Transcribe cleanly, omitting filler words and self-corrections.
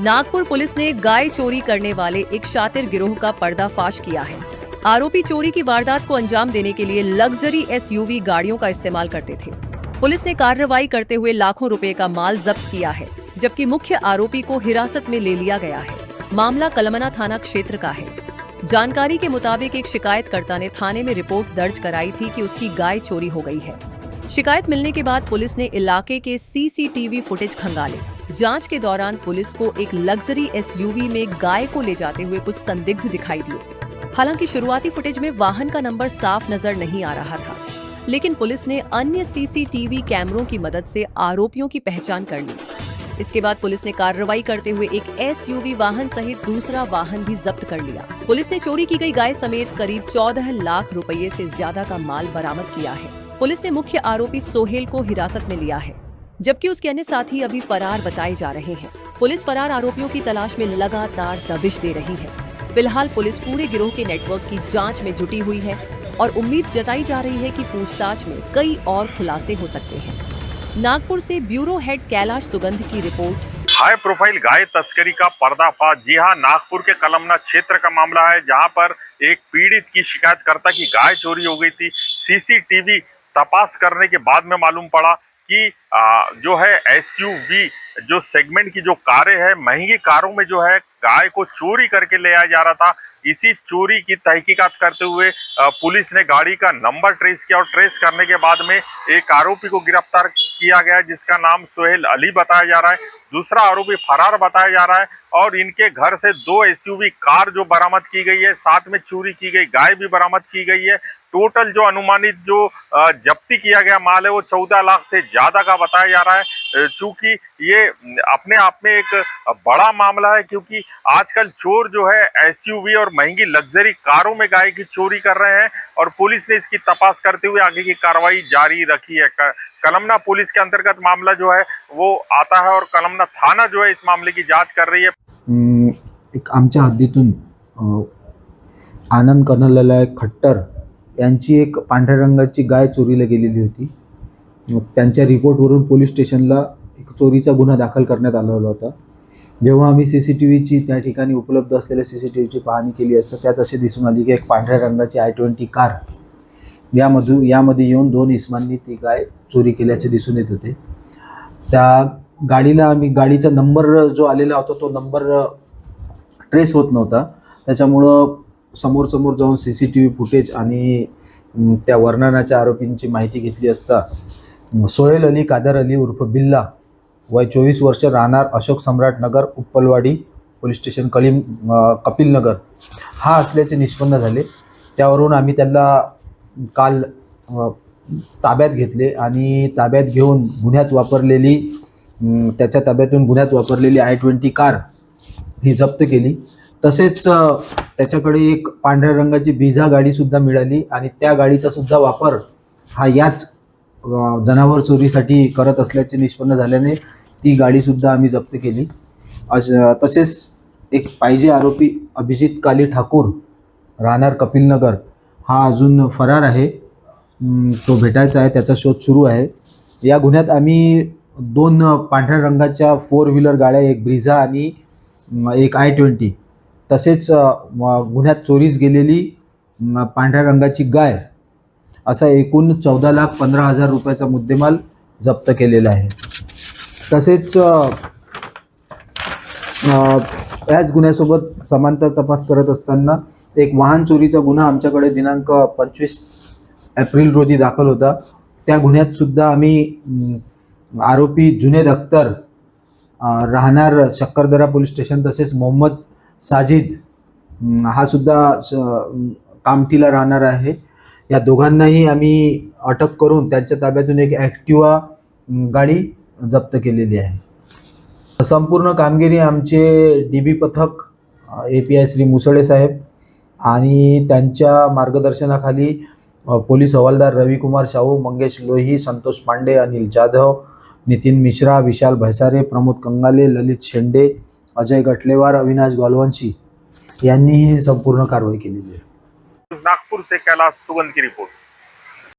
Nagpur police ने गाय चोरी करने वाले एक शातिर गिरोह का पर्दाफाश किया है। आरोपी चोरी की वारदात को अंजाम देने के लिए लग्जरी एसयूवी गाड़ियों का इस्तेमाल करते थे। पुलिस ने कार्रवाई करते हुए लाखों रुपए का माल जब्त किया है, जबकि मुख्य आरोपी को हिरासत में ले लिया गया है। मामला कलमना थाना क्षेत्र का है। जानकारी के मुताबिक एक शिकायतकर्ता ने थाने में रिपोर्ट दर्ज कराई थी कि उसकी गाय चोरी हो गई है। शिकायत मिलने के बाद पुलिस ने इलाके के सीसीटीवी फुटेज खंगाले। जांच के दौरान पुलिस को एक लग्जरी एसयूवी में गाय को ले जाते हुए कुछ संदिग्ध दिखाई दिए। हालांकि शुरुआती फुटेज में वाहन का नंबर साफ नजर नहीं आ रहा था, लेकिन पुलिस ने अन्य सीसीटीवी कैमरों की मदद से आरोपियों की पहचान कर ली। इसके बाद पुलिस ने कार्रवाई करते हुए एक एसयूवी वाहन सहित दूसरा वाहन भी जब्त कर लिया। पुलिस ने चोरी की गई गाय समेत करीब 14 लाख रुपए से ज्यादा का माल बरामद किया है। पुलिस ने मुख्य आरोपी सोहेल को हिरासत में लिया है, जबकि उसके अन्य साथी अभी फरार बताए जा रहे हैं। पुलिस फरार आरोपियों की तलाश में लगातार दबिश दे रही है। फिलहाल पुलिस पूरे गिरोह के नेटवर्क की जांच में जुटी हुई है और उम्मीद जताई जा रही है कि पूछताछ में कई और खुलासे हो सकते हैं। नागपुर से ब्यूरो हेड कैलाश सुगंध की रिपोर्ट। हाई प्रोफाइल गाय तस्करी का पर्दाफाश। जी हां, नागपुर के कलमना क्षेत्र का मामला है, जहां पर एक पीड़ित की शिकायतकर्ता की गाय चोरी हो गई थी। सीसीटीवी तपास करने के बाद में मालूम पड़ा कि जो है एसयूवी जो सेगमेंट की जो कारें हैं, महंगी कारों में जो है गाय को चोरी करके ले आया जा रहा था। इसी चोरी की तहकीकात करते हुए पुलिस ने गाड़ी का नंबर ट्रेस किया और ट्रेस करने के बाद में एक आरोपी को गिरफ्तार किया गया, जिसका नाम सोहेल अली बताया जा रहा है। दूसरा आरोपी फरार बताया जा रहा है और इनके घर से 2 एसयूवी कार जो बरामद की गई है, साथ में चोरी की गई गाय भी बरामद की गई है। टोटल जो अनुमानित जो जब्ती किया गया माल है वो 14 लाख से ज्यादा का बताया जा रहा है। चूंकि ये अपने आप में एक बड़ा मामला है, क्योंकि आजकल चोर जो है एसयूवी और महंगी लग्जरी कारों में गाय की चोरी कर रहे हैं और पुलिस ने इसकी तपास करते हुए आगे की कार्रवाई जारी रखी है। कलमना पुलिस के अंतर्गत मामला जो है वो आता है और कलमना थाना जो है इस मामले की जांच कर रही है। एक आमच्या हद्दीतून आनंद कर्नलला खट्टर यांची एक पांढऱ्या रंगाची गाय चोरीला गेलेली होती। त्यांच्या रिपोर्टवरून पोलीस स्टेशनला एक चोरीचा गुन्हा दाखल करण्यात आलेला होता। जेव्हा आम्ही सीसीटीव्हीची त्या ठिकाणी उपलब्ध असलेल्या सीसीटीव्हीची पाहणी केली असता त्यात असे दिसून आले की एक पांढऱ्या रंगाची i20 कार यामध्ये येऊन 2 इसमांनी ती गाय चोरी केल्याचे दिसून येत होते। त्या गाडीला आम्ही गाडीचा नंबर जो आलेला होता तो नंबर ट्रेस होत नव्हता। त्याच्यामुळं समोर जाऊन सीसीटीव्ही फुटेज आणि त्या वर्णनाच्या आरोपींची माहिती घेतली असता सोहेल अली कादर अली उर्फ बिल्ला, वय 24 वर्ष, राहणार अशोक सम्राट नगर, उप्पलवाडी पोलीस स्टेशन, कपिल नगर हा असल्याचे निष्पन्न झाले। त्यावरून आम्ही त्याला काल ताब्यात घेतले आणि ताब्यात घेऊन त्याच्या ताब्यातून गुन्ह्यात वापरलेली i20 कार ही जप्त केली। तसेच त्याच्याकडे एक पांढऱ्या रंगाची बिझा गाडी सुद्धा मिळाली आणि त्या गाडीचा सुद्धा वापर हा याच जनावर चोरीसाठी करत असल्याचे निष्पन्न झाल्याने ती गाडी सुद्धा आम्ही जप्त केली। तसेच एक पाहिजे आरोपी अभिजित काली ठाकूर, राहणार कपिल नगर, हा अजून फरार आहे। तो भेटायचा आहे, त्याचा शोध सुरू आहे। या गुन्ह्यात आम्ही 2 पांढऱ्या रंगाच्या 4 व्हीलर गाड्या, एक ब्रिझा आणि एक i20, तसेच गुन्ह्यात चोरीस गेलेली पांढऱ्या रंगाची गाय असा एकूण 14,15,000 रुपयाचा मुद्देमाल जप्त केलेला आहे। तसेच याच गुन्ह्यासोबत समांतर तपास करत असताना एक वाहन चोरीचा गुन्हा आमच्याकडे दिनांक 25 एप्रिल रोजी दाखल होता। त्या गुन्ह्यात सुद्धा आम्ही आरोपी जुनेद अख्तर, राहणार शक्करदरा पोलीस स्टेशन, तसेच मोहम्मद साजिद हा सुद्धा कामठीला राहणार आहे, या दोघांनाही आम्ही अटक करून त्यांच्या ताब्यातून एक ॲक्टिवा गाडी जप्त केलेली आहे। संपूर्ण कामगिरी आमचे DB पथक API श्री मुसळे साहेब आणि त्यांच्या मार्गदर्शनाखाली पोलीस हवालदार रविकुमार शाहू, मंगेश लोही, संतोष पांडे, अनिल जाधव, नितीन मिश्रा, विशाल भैसारे, प्रमोद कंगाले, ललित शेंडे, अजय गटलेवार, अविनाश गोलवंशी यांनी ही संपूर्ण कारवाई केलेली आहे। नागपुर से कैलाश सुगंध की रिपोर्ट।